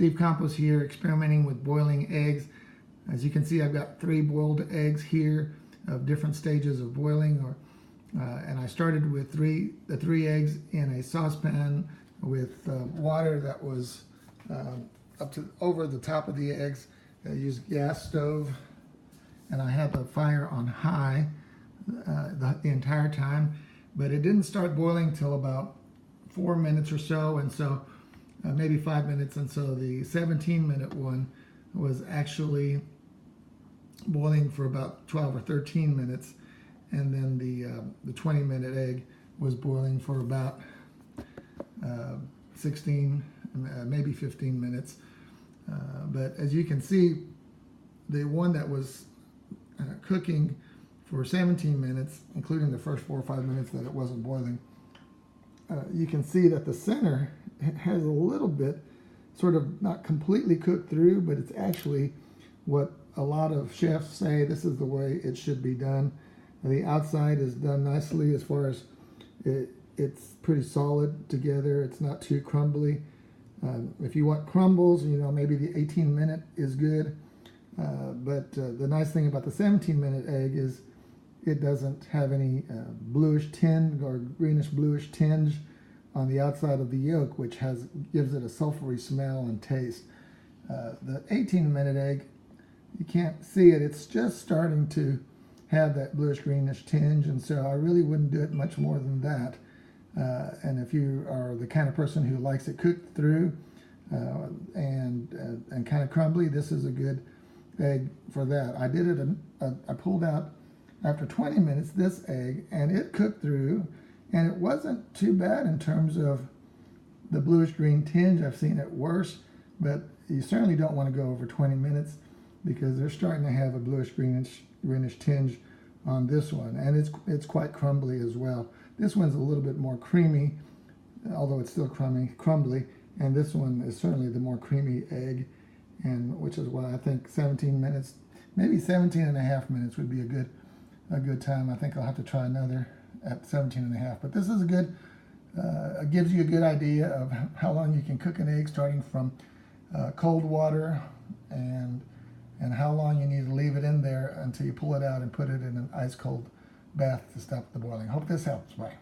Steve Campos here, experimenting with boiling eggs. As you can see, I've got 3 boiled eggs here of different stages of boiling, and I started with the three eggs in a saucepan with water that was up to over the top of the eggs. I used gas stove, and I had the fire on high the entire time, but it didn't start boiling till about 4 minutes or so, and so maybe 5 minutes, and so the 17-minute one was actually boiling for about 12 or 13 minutes, and then the 20-minute egg was boiling for about 16, maybe 15 minutes. But as you can see, the one that was cooking for 17 minutes, including the first 4 or 5 minutes that it wasn't boiling, you can see that the center has a little bit, sort of not completely cooked through, but it's actually what a lot of chefs say this is the way it should be done. The outside is done nicely as far as it's pretty solid together. It's not too crumbly. If you want crumbles, you know, maybe the 18-minute is good. But the nice thing about the 17-minute egg is it doesn't have any bluish tinge or greenish bluish tinge on the outside of the yolk, which gives it a sulfury smell and taste. The 18-minute egg, you can't see it. It's just starting to have that bluish greenish tinge, and so I really wouldn't do it much more than that. And if you are the kind of person who likes it cooked through and kind of crumbly, this is a good egg for that. I did it. I pulled out after 20 minutes this egg, and it cooked through, and it wasn't too bad in terms of the bluish green tinge. I've seen it worse, but you certainly don't want to go over 20 minutes because they're starting to have a bluish greenish tinge on this one, and it's quite crumbly as well. This one's a little bit more creamy, although it's still crumbly, and this one is certainly the more creamy egg, and which is why I think 17 minutes, maybe 17 and a half minutes would be a good time. I think I'll have to try another at 17 and a half, but this is a good, gives you a good idea of how long you can cook an egg, starting from cold water, and how long you need to leave it in there until you pull it out and put it in an ice cold bath to stop the boiling. Hope this helps. Bye.